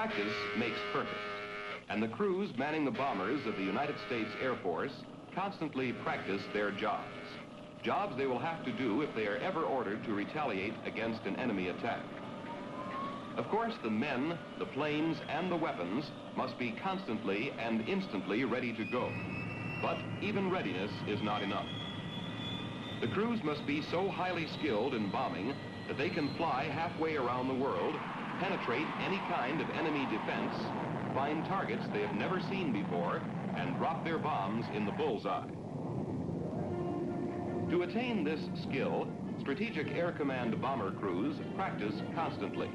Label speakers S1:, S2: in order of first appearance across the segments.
S1: Practice makes perfect, and the crews manning the bombers of the United States Air Force constantly practice their jobs. Jobs they will have to do if they are ever ordered to retaliate against an enemy attack. Of course, the men, the planes, and the weapons must be constantly and instantly ready to go. But even readiness is not enough. The crews must be so highly skilled in bombing that they can fly halfway around the world, penetrate any kind of enemy defense, find targets they have never seen before, and drop their bombs in the bullseye. To attain this skill, Strategic Air Command bomber crews practice constantly.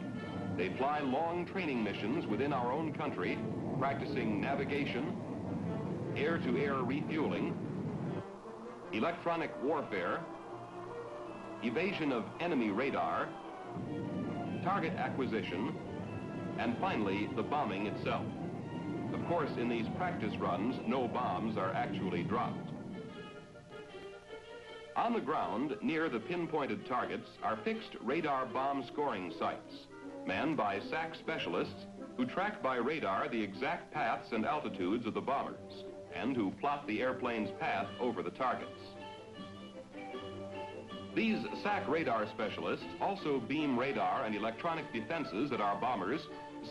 S1: They fly long training missions within our own country, practicing navigation, air-to-air refueling, electronic warfare, evasion of enemy radar, target acquisition, and finally, the bombing itself. Of course, in these practice runs, no bombs are actually dropped. On the ground, near the pinpointed targets, are fixed radar bomb scoring sites, manned by SAC specialists who track by radar the exact paths and altitudes of the bombers, and who plot the airplane's path over the targets. These SAC radar specialists also beam radar and electronic defenses at our bombers,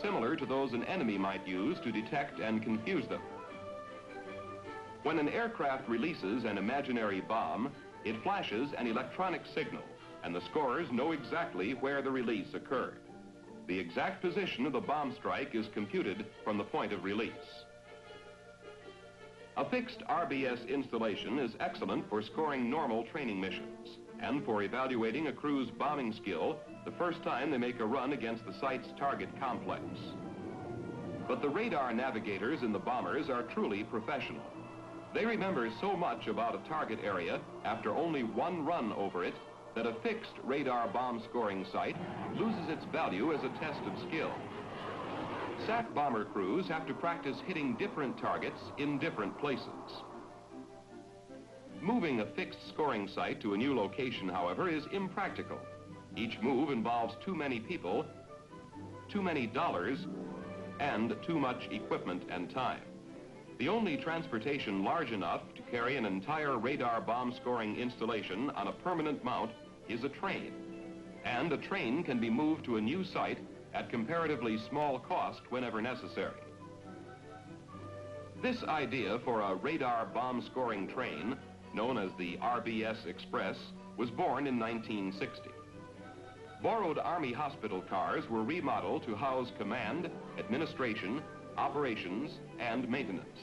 S1: similar to those an enemy might use to detect and confuse them. When an aircraft releases an imaginary bomb, it flashes an electronic signal, and the scorers know exactly where the release occurred. The exact position of the bomb strike is computed from the point of release. A fixed RBS installation is excellent for scoring normal training missions and for evaluating a crew's bombing skill the first time they make a run against the site's target complex. But the radar navigators in the bombers are truly professional. They remember so much about a target area after only one run over it that a fixed radar bomb scoring site loses its value as a test of skill. SAC bomber crews have to practice hitting different targets in different places. Moving a fixed scoring site to a new location, however, is impractical. Each move involves too many people, too many dollars, and too much equipment and time. The only transportation large enough to carry an entire radar bomb scoring installation on a permanent mount is a train. And a train can be moved to a new site at comparatively small cost whenever necessary. This idea for a radar bomb scoring train, known as the RBS Express, was born in 1960. Borrowed Army hospital cars were remodeled to house command, administration, operations, and maintenance.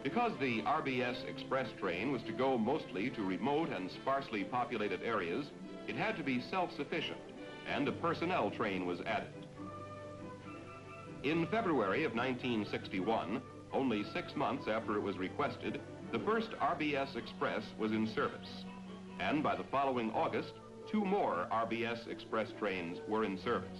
S1: Because the RBS Express train was to go mostly to remote and sparsely populated areas, it had to be self-sufficient, and a personnel train was added. In February of 1961, only 6 months after it was requested, the first RBS Express was in service. And by the following August, 2 more RBS Express trains were in service.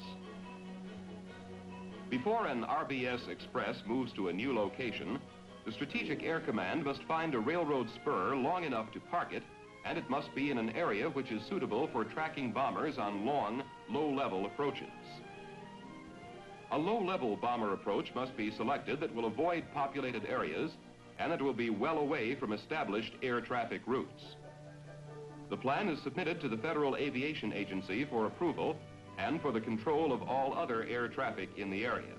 S1: Before an RBS Express moves to a new location, the Strategic Air Command must find a railroad spur long enough to park it, and it must be in an area which is suitable for tracking bombers on long, low-level approaches. A low-level bomber approach must be selected that will avoid populated areas and that will be well away from established air traffic routes. The plan is submitted to the Federal Aviation Agency for approval and for the control of all other air traffic in the area.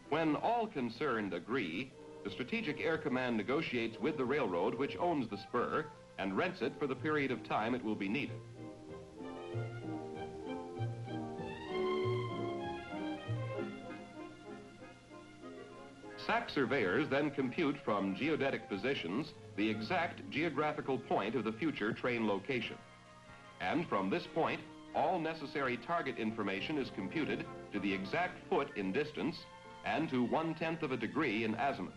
S1: When all concerned agree, the Strategic Air Command negotiates with the railroad which owns the spur and rents it for the period of time it will be needed. SAC surveyors then compute from geodetic positions the exact geographical point of the future train location. And from this point, all necessary target information is computed to the exact foot in distance and to 1/10 of a degree in azimuth.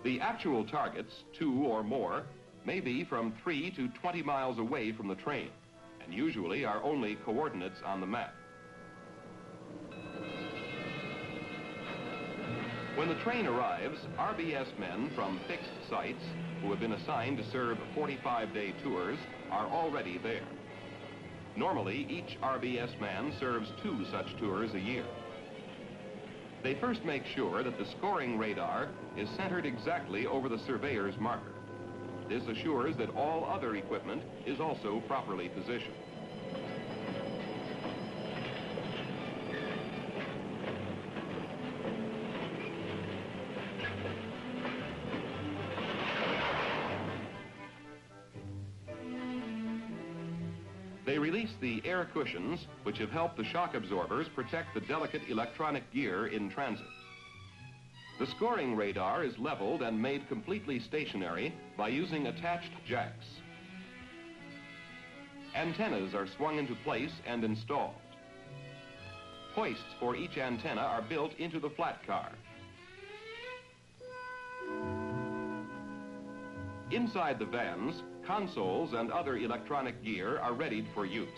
S1: The actual targets, 2 or more, may be from 3 to 20 miles away from the train, and usually are only coordinates on the map. When the train arrives, RBS men from fixed sites, who have been assigned to serve 45-day tours, are already there. Normally, each RBS man serves 2 such tours a year. They first make sure that the scoring radar is centered exactly over the surveyor's marker. This assures that all other equipment is also properly positioned. They release the air cushions, which have helped the shock absorbers protect the delicate electronic gear in transit. The scoring radar is leveled and made completely stationary by using attached jacks. Antennas are swung into place and installed. Hoists for each antenna are built into the flat car. Inside the vans, consoles and other electronic gear are readied for use.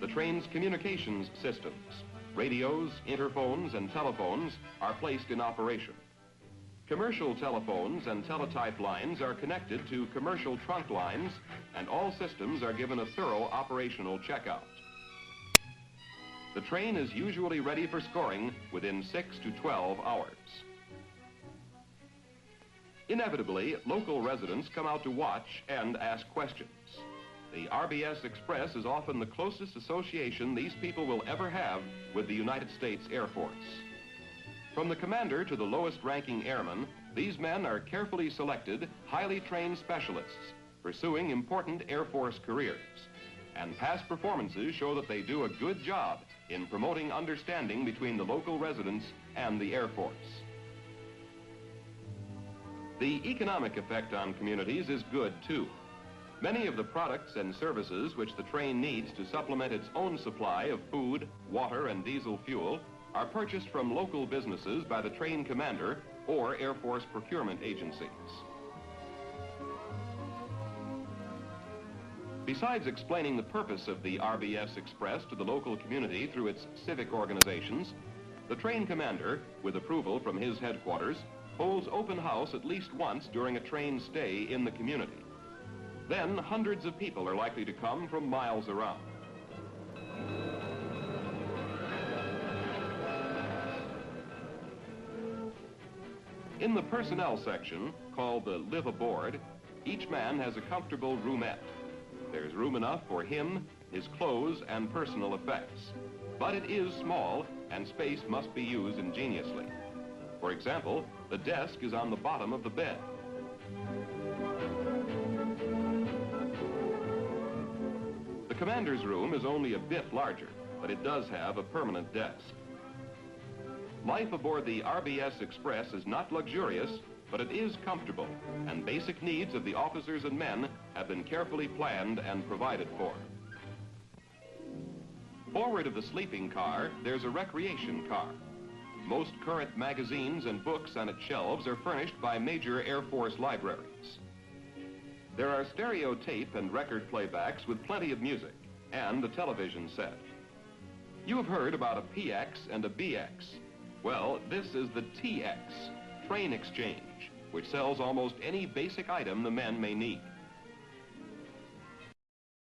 S1: The train's communications systems, radios, interphones, and telephones are placed in operation. Commercial telephones and teletype lines are connected to commercial trunk lines, and all systems are given a thorough operational checkout. The train is usually ready for scoring within 6 to 12 hours. Inevitably, local residents come out to watch and ask questions. The RBS Express is often the closest association these people will ever have with the United States Air Force. From the commander to the lowest-ranking airman, these men are carefully selected, highly trained specialists pursuing important Air Force careers. And past performances show that they do a good job in promoting understanding between the local residents and the Air Force. The economic effect on communities is good, too. Many of the products and services which the train needs to supplement its own supply of food, water, and diesel fuel are purchased from local businesses by the train commander or Air Force procurement agencies. Besides explaining the purpose of the RBS Express to the local community through its civic organizations, the train commander, with approval from his headquarters, holds open house at least once during a train stay in the community. Then hundreds of people are likely to come from miles around. In the personnel section, called the live aboard, each man has a comfortable roomette. There's room enough for him, his clothes, and personal effects. But it is small, and space must be used ingeniously. For example, the desk is on the bottom of the bed. The commander's room is only a bit larger, but it does have a permanent desk. Life aboard the RBS Express is not luxurious, but it is comfortable, and basic needs of the officers and men have been carefully planned and provided for. Forward of the sleeping car, there's a recreation car. Most current magazines and books on its shelves are furnished by major Air Force libraries. There are stereo tape and record playbacks with plenty of music, and a television set. You have heard about a PX and a BX. Well, this is the TX, Train Exchange, which sells almost any basic item the men may need.